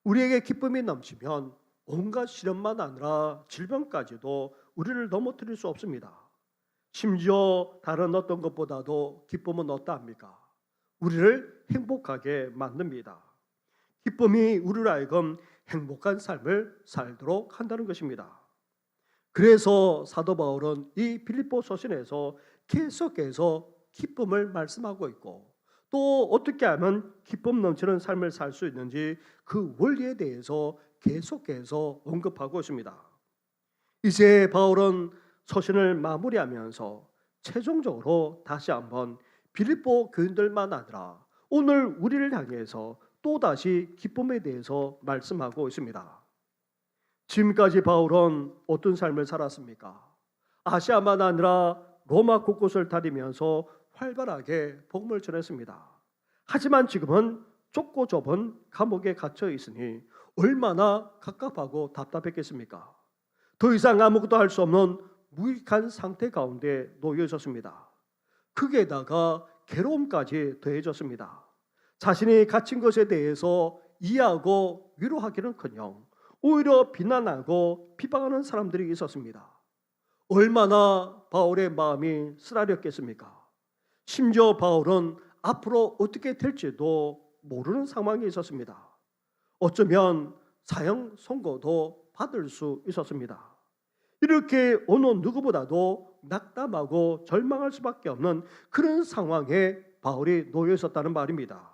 우리에게 기쁨이 넘치면 온갖 시련만 아니라 질병까지도 우리를 넘어뜨릴 수 없습니다. 심지어 다른 어떤 것보다도 기쁨은 어떠합니까? 우리를 행복하게 만듭니다. 기쁨이 우리로 하여금 행복한 삶을 살도록 한다는 것입니다. 그래서 사도 바울은 이 빌립보 서신에서 계속해서 기쁨을 말씀하고 있고 또 어떻게 하면 기쁨 넘치는 삶을 살 수 있는지 그 원리에 대해서 계속해서 언급하고 있습니다. 이제 바울은 서신을 마무리하면서 최종적으로 다시 한번 빌립보 교인들만 아니라 오늘 우리를 향해서 또다시 기쁨에 대해서 말씀하고 있습니다. 지금까지 바울은 어떤 삶을 살았습니까? 아시아만 아니라 로마 곳곳을 다니면서 활발하게 복음을 전했습니다. 하지만 지금은 좁고 좁은 감옥에 갇혀 있으니 얼마나 갑갑하고 답답했겠습니까? 더 이상 아무것도 할 수 없는 무익한 상태 가운데 놓여 있었습니다. 거기에다가 괴로움까지 더해졌습니다. 자신이 갇힌 것에 대해서 이해하고 위로하기는커녕 오히려 비난하고 비방하는 사람들이 있었습니다. 얼마나 바울의 마음이 쓰라렸겠습니까? 심지어 바울은 앞으로 어떻게 될지도 모르는 상황에 있었습니다. 어쩌면 사형 선고도 받을 수 있었습니다. 이렇게 어느 누구보다도 낙담하고 절망할 수밖에 없는 그런 상황에 바울이 놓여 있었다는 말입니다.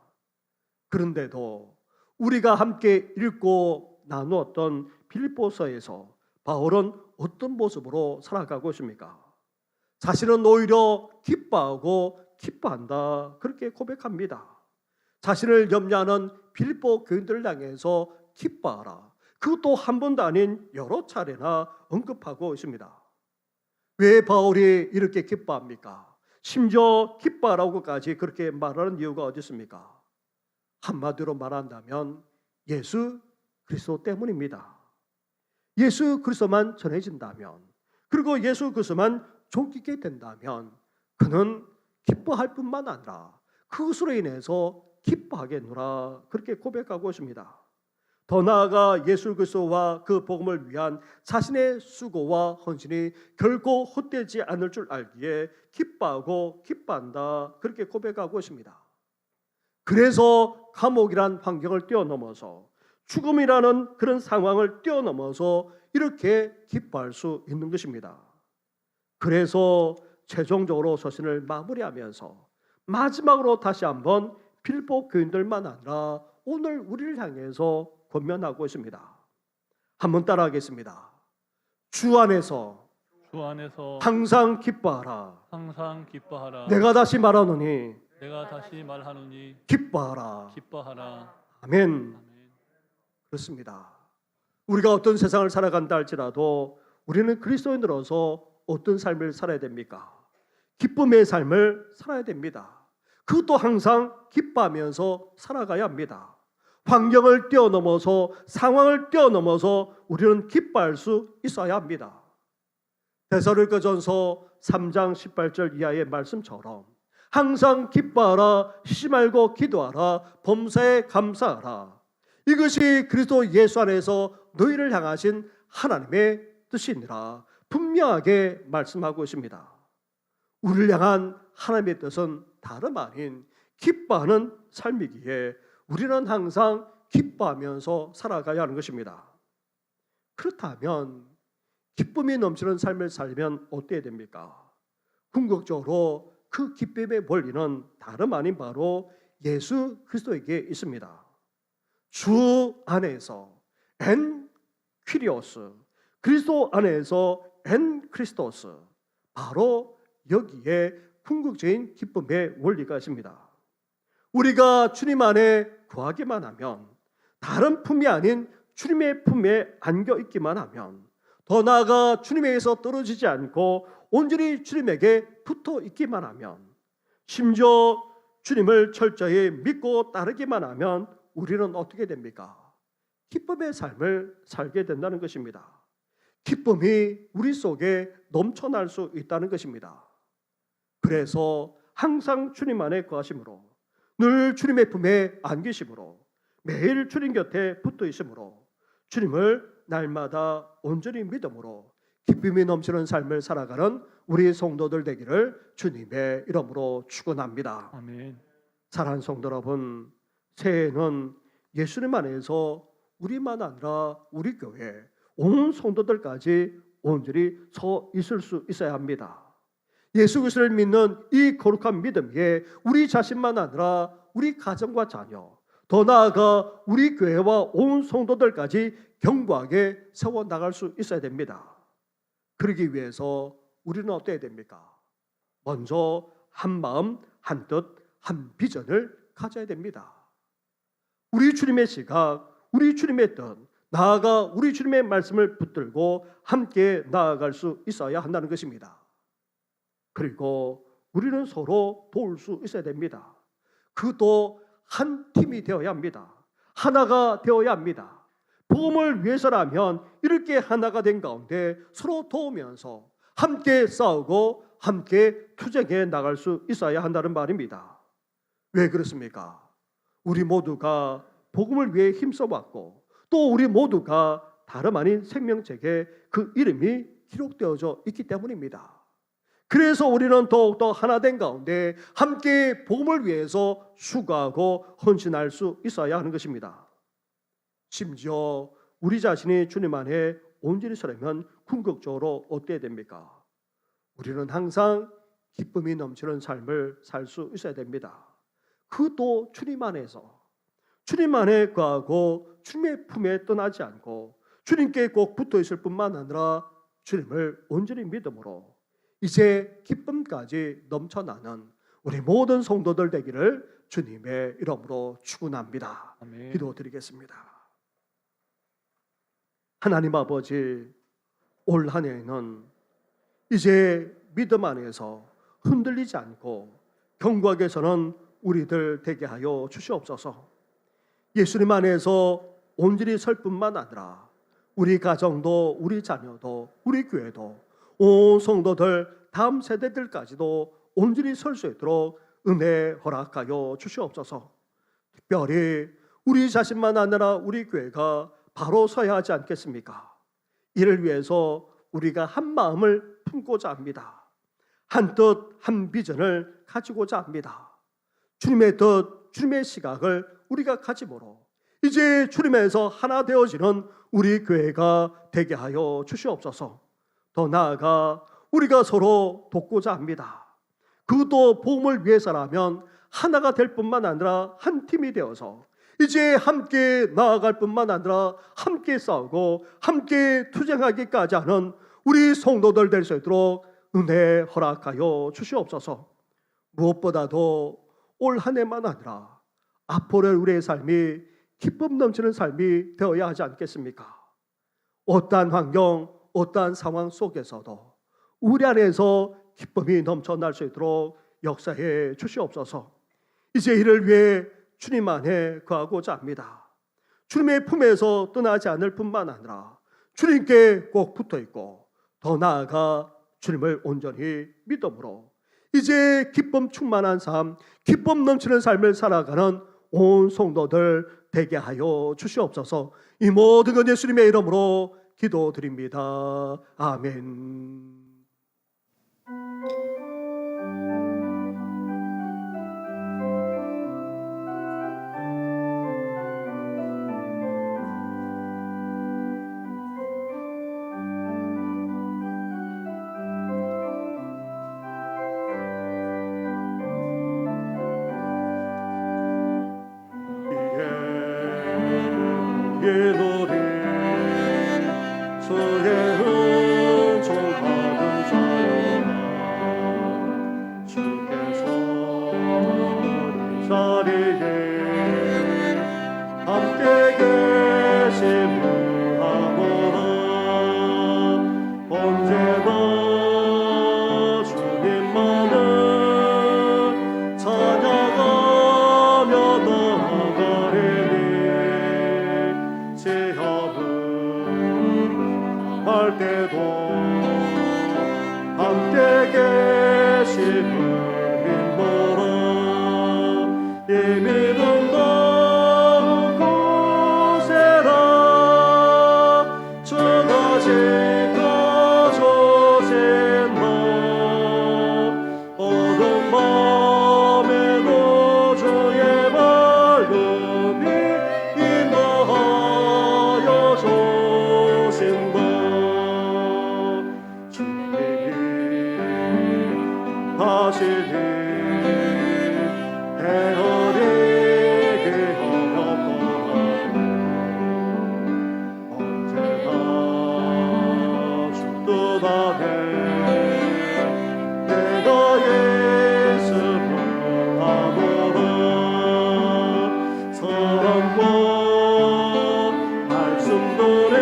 그런데도 우리가 함께 읽고 나누었던 빌립보서에서 바울은 어떤 모습으로 살아가고 있습니까? 자신은 오히려 기뻐하고 기뻐한다 그렇게 고백합니다. 자신을 염려하는 빌립보 교인들을 향해서 기뻐하라. 그것도 한 번도 아닌 여러 차례나 언급하고 있습니다. 왜 바울이 이렇게 기뻐합니까? 심지어 기뻐하라고까지 그렇게 말하는 이유가 어디 있습니까? 한마디로 말한다면 예수 그리스도 때문입니다. 예수 그리스도만 전해진다면 그리고 예수 그리스도만 존귀게 된다면 그는 기뻐할 뿐만 아니라 그것으로 인해서 기뻐하겠노라 그렇게 고백하고 있습니다. 더 나아가 예수 그리스도와 그 복음을 위한 자신의 수고와 헌신이 결코 헛되지 않을 줄 알기에 기뻐하고 기뻐한다 그렇게 고백하고 있습니다. 그래서 감옥이란 환경을 뛰어넘어서 죽음이라는 그런 상황을 뛰어넘어서 이렇게 기뻐할 수 있는 것입니다. 그래서 최종적으로 서신을 마무리하면서 마지막으로 다시 한번 빌립보 교인들만 아니라 오늘 우리를 향해서 권면하고 있습니다. 한번 따라하겠습니다. 주 안에서 항상 기뻐하라. 항상 기뻐하라. 내가 다시 말하노니 내가 다시 말하노니 기뻐하라. 기뻐하라. 아멘. 아멘. 그렇습니다. 우리가 어떤 세상을 살아간다 할지라도 우리는 그리스도인으로서 어떤 삶을 살아야 됩니까? 기쁨의 삶을 살아야 됩니다. 그것도 항상 기뻐하면서 살아가야 합니다. 환경을 뛰어넘어서 상황을 뛰어넘어서 우리는 기뻐할 수 있어야 합니다. 데살로니가전서 3장 18절 이하의 말씀처럼 항상 기뻐하라, 쉬지 말고 기도하라, 범사에 감사하라. 이것이 그리스도 예수 안에서 너희를 향하신 하나님의 뜻이니라 분명하게 말씀하고 있습니다. 우리를 향한 하나님의 뜻은 다름 아닌 기뻐하는 삶이기에 우리는 항상 기뻐하면서 살아가야 하는 것입니다. 그렇다면 기쁨이 넘치는 삶을 살면 어때야 됩니까? 궁극적으로 그 기쁨의 원리는 다름 아닌 바로 예수 그리스도에게 있습니다. 주 안에서 엔 퀴리오스, 그리스도 안에서 엔 크리스토스, 바로 여기에 궁극적인 기쁨의 원리가 있습니다. 우리가 주님 안에 거하기만 하면 다른 품이 아닌 주님의 품에 안겨 있기만 하면, 더 나아가 주님에게서 떨어지지 않고 온전히 주님에게 붙어 있기만 하면, 심지어 주님을 철저히 믿고 따르기만 하면 우리는 어떻게 됩니까? 기쁨의 삶을 살게 된다는 것입니다. 기쁨이 우리 속에 넘쳐날 수 있다는 것입니다. 그래서 항상 주님 안에 거하심으로, 늘 주님의 품에 안기심으로, 매일 주님 곁에 붙어 있으므로, 주님을 날마다 온전히 믿음으로 기쁨이 넘치는 삶을 살아가는 우리 성도들 되기를 주님의 이름으로 축원합니다. 아멘. 사랑하는 성도 여러분, 새해에는 예수님 안에서 우리만 아니라 우리 교회 온 성도들까지 온전히 서 있을 수 있어야 합니다. 예수 그리스도를 믿는 이 거룩한 믿음 위에 우리 자신만 아니라 우리 가정과 자녀, 더 나아가 우리 교회와 온 성도들까지 견고하게 세워나갈 수 있어야 됩니다. 그러기 위해서 우리는 어때야 됩니까? 먼저 한 마음, 한 뜻, 한 비전을 가져야 됩니다. 우리 주님의 시각, 우리 주님의 뜻, 나아가 우리 주님의 말씀을 붙들고 함께 나아갈 수 있어야 한다는 것입니다. 그리고 우리는 서로 도울 수 있어야 됩니다. 그도 한 팀이 되어야 합니다. 하나가 되어야 합니다. 복음을 위해서라면 이렇게 하나가 된 가운데 서로 도우면서 함께 싸우고 함께 투쟁해 나갈 수 있어야 한다는 말입니다. 왜 그렇습니까? 우리 모두가 복음을 위해 힘써왔고, 또 우리 모두가 다름 아닌 생명책에 그 이름이 기록되어져 있기 때문입니다. 그래서 우리는 더욱더 하나 된 가운데 함께 복음을 위해서 수고하고 헌신할 수 있어야 하는 것입니다. 심지어 우리 자신이 주님 안에 온전히 서려면 궁극적으로 어때야 됩니까? 우리는 항상 기쁨이 넘치는 삶을 살 수 있어야 됩니다. 그것도 주님 안에서, 주님 안에 거하고 주님의 품에 떠나지 않고 주님께 꼭 붙어 있을 뿐만 아니라 주님을 온전히 믿음으로 이제 기쁨까지 넘쳐나는 우리 모든 성도들 되기를 주님의 이름으로 축원합니다. 아멘. 기도드리겠습니다. 하나님 아버지, 올 한 해에는 이제 믿음 안에서 흔들리지 않고 견고하게 서는 우리들 되게 하여 주시옵소서. 예수님 안에서 온전히 설 뿐만 아니라 우리 가정도, 우리 자녀도, 우리 교회도, 온 성도들 다음 세대들까지도 온전히 설 수 있도록 은혜 허락하여 주시옵소서. 특별히 우리 자신만 아니라 우리 교회가 바로 서야 하지 않겠습니까? 이를 위해서 우리가 한 마음을 품고자 합니다. 한 뜻, 한 비전을 가지고자 합니다. 주님의 뜻, 주님의 시각을 우리가 가짐으로 이제 주님에서 하나 되어지는 우리 교회가 되게 하여 주시옵소서. 더 나아가 우리가 서로 돕고자 합니다. 그것도 복음을 위해서라면 하나가 될 뿐만 아니라 한 팀이 되어서 이제 함께 나아갈 뿐만 아니라 함께 싸우고 함께 투쟁하기까지 하는 우리 성도들 될 수 있도록 은혜 허락하여 주시옵소서. 무엇보다도 올 한 해만 아니라 앞으로의 우리의 삶이 기쁨 넘치는 삶이 되어야 하지 않겠습니까? 어떠한 환경, 어떠한 상황 속에서도 우리 안에서 기쁨이 넘쳐날 수 있도록 역사해 주시옵소서. 이제 이를 위해 주님 안에 거하고자 합니다. 주님의 품에서 떠나지 않을 뿐만 아니라 주님께 꼭 붙어 있고, 더 나아가 주님을 온전히 믿음으로 이제 기쁨 충만한 삶, 기쁨 넘치는 삶을 살아가는 온 성도들 되게 하여 주시옵소서. 이 모든 것 예수님의 이름으로 기도드립니다. 아멘. 기도리 주의 은총 받은 자여라. 주께서 이 자리에 함께 믿노라. 이 믿음 더욱 굳세라. 저가 지켜주신다. 어두운 밤에도 주의 밝음이 인도하여 주신다. 주님이 하시니 헤아리기 어렵더라. 언제나 주 뜻 안에 내가 예수를 하노라. 사랑과 말씀들이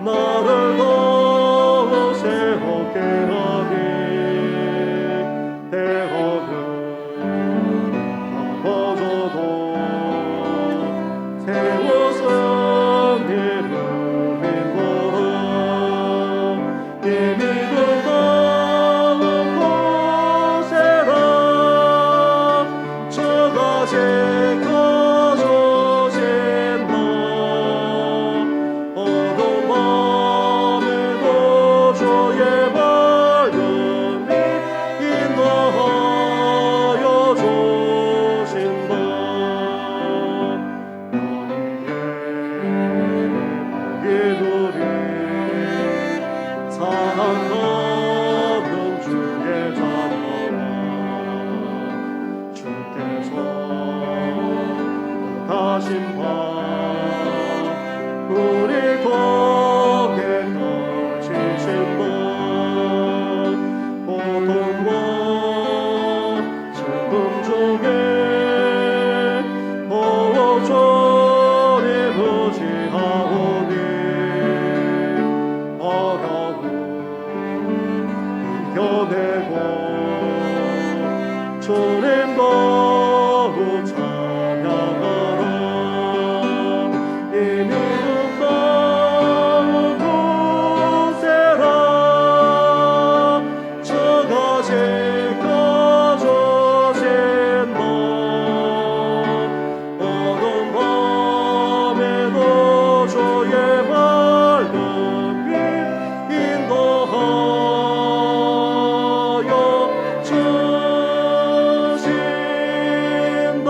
나를 더욱 새롭게 하니 때로는 넘어져도 세워서 니를 믿노라. 이 믿음 더욱 굳세라. 저가 지켜주신다. 어두운 밤에도 주의 밝음이 인도하여 주신다. 너희의 이들이 사랑하는 주의 자녀라. 주께서 다신 바 우리 덕에 떨치신다. 고통과 슬픔 중에 더욱 주님 의지하오니 어려움 이겨내고 주님 더욱 찬양하라. 이 믿음 더욱 굳세라. 저가 지켜주신다. 어두운 밤에도 주의 밝음이 인도하여 주신다.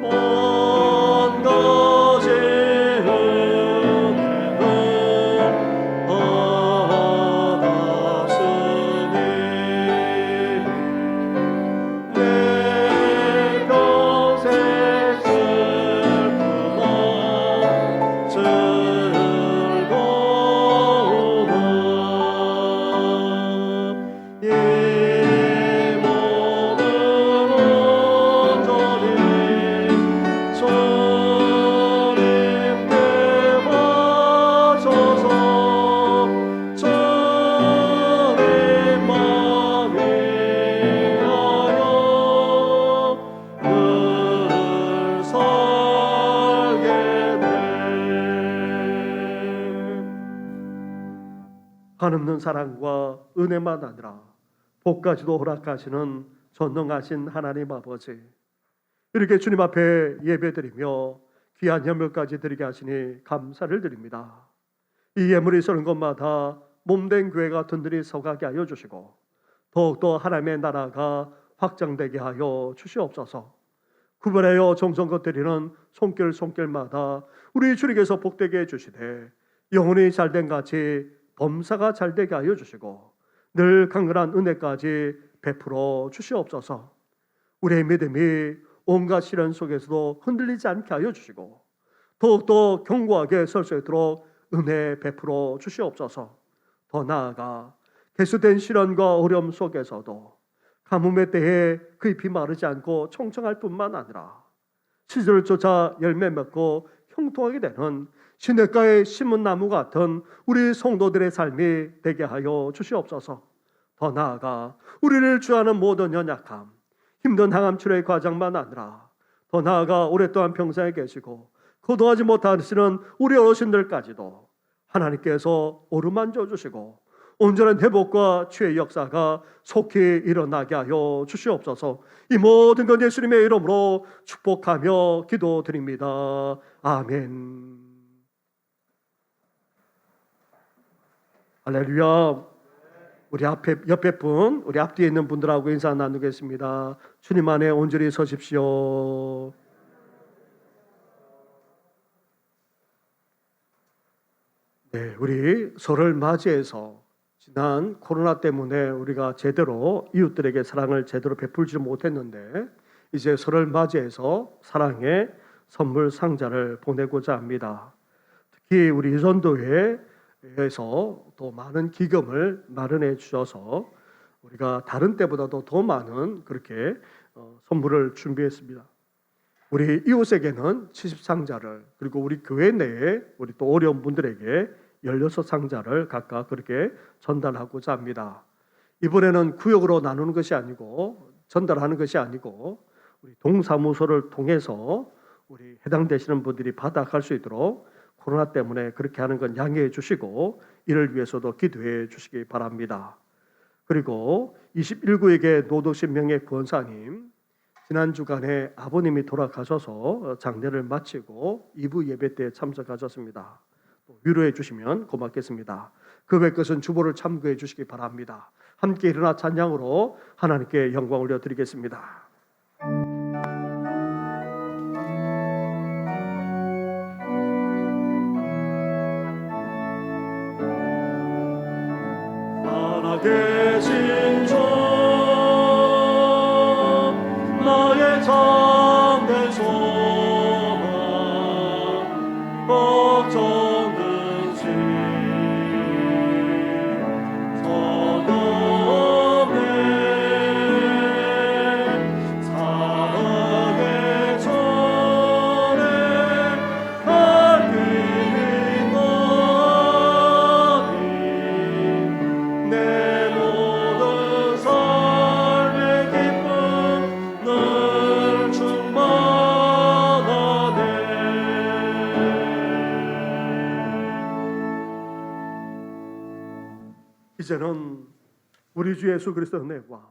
먼 가지 은혜를 받았으니 내 평생 슬프나 즐거우나 이 몸은 온전히 주님께 바쳐서 주님만 위하여 늘 살겠네. 한없는 사랑과 은혜만 아니라 복까지도 허락하시는 전능하신 하나님 아버지, 이렇게 주님 앞에 예배드리며 귀한 예물까지 드리게 하시니 감사를 드립니다. 이 예물이 서는 것마다 몸된 교회가 든든히 서가게 하여 주시고 더욱더 하나님의 나라가 확장되게 하여 주시옵소서. 구별하여 정성껏 드리는 손길마다 우리 주님께서 복되게 해주시되 영혼이 잘된 같이 범사가 잘되게 하여 주시고 늘 강건한 은혜까지 베풀어 주시옵소서. 우리의 믿음이 온갖 시련 속에서도 흔들리지 않게 하여 주시고 더욱더 견고하게 설 수 있도록 은혜 베풀어 주시옵소서. 더 나아가 계속된 시련과 어려움 속에서도 가뭄의 때에 그 잎이 마르지 않고 청청할 뿐만 아니라 시절을 쫓아 열매 맺고 형통하게 되는 시냇가에 심은 나무 같은 우리 성도들의 삶이 되게 하여 주시옵소서. 더 나아가 우리를 주하는 모든 연약함, 힘든 항암치료의 과정만 아니라 더 나아가 오랫동안 평생에 계시고 거동하지 못하시는 우리 어르신들까지도 하나님께서 어루만져 주시고 온전한 회복과 치유의 역사가 속히 일어나게 하여 주시옵소서. 이 모든 것 예수님의 이름으로 축복하며 기도드립니다. 아멘. 할렐루야. 우리 옆에 분, 우리 앞뒤에 있는 분들하고 인사 나누겠습니다. 주님 안에 온전히 서십시오. 네, 우리 설을 맞이해서 지난 코로나 때문에 우리가 제대로 이웃들에게 사랑을 제대로 베풀지 못했는데 이제 설을 맞이해서 사랑의 선물 상자를 보내고자 합니다. 특히 우리 전도회에서 또 많은 기금을 마련해 주셔서 우리가 다른 때보다도 더 많은 그렇게 선물을 준비했습니다. 우리 이웃에게는 70상자를 그리고 우리 교회 내에 우리 또 어려운 분들에게 16상자를 각각 그렇게 전달하고자 합니다. 이번에는 구역으로 나누는 것이 아니고 전달하는 것이 아니고 우리 동사무소를 통해서 우리 해당되시는 분들이 받아갈 수 있도록 코로나 때문에 그렇게 하는 건 양해해 주시고 이를 위해서도 기도해 주시기 바랍니다. 그리고 21구역의 노덕신 명예 권사님 지난 주간에 아버님이 돌아가셔서 장례를 마치고 2부 예배 때 참석하셨습니다. 위로해 주시면 고맙겠습니다. 그 외 것은 주보를 참고해 주시기 바랍니다. 함께 일어나 찬양으로 하나님께 영광 올려드리겠습니다. 살아계신 주 나의 참된 소망 걱정은 지 서없네 사랑의 전에 갈리는 너니 내 모든 삶의 기쁨 늘 충만하네. 이제는 우리 주 예수 그리스도의 은혜와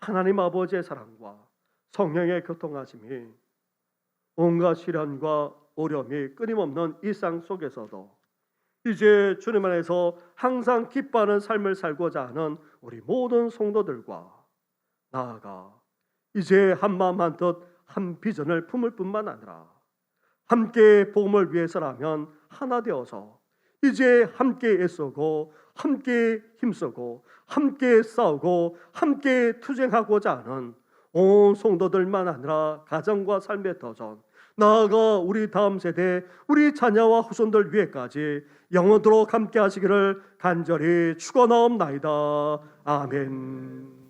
하나님 아버지의 사랑과 성령의 교통하심이 온갖 시련과 어려움이 끊임없는 일상 속에서도 이제 주님 안에서 항상 기뻐하는 삶을 살고자 하는 우리 모든 성도들과 나아가 이제 한마음 한뜻 한 비전을 품을 뿐만 아니라 함께 복음을 위해서라면 하나 되어서 이제 함께 애쓰고 함께 힘쓰고 함께 싸우고 함께 투쟁하고자 하는 온 성도들만 아니라 가정과 삶의 터전 나아가 우리 다음 세대 우리 자녀와 후손들 위해까지 영원토록 함께 하시기를 간절히 축원하옵나이다. 아멘.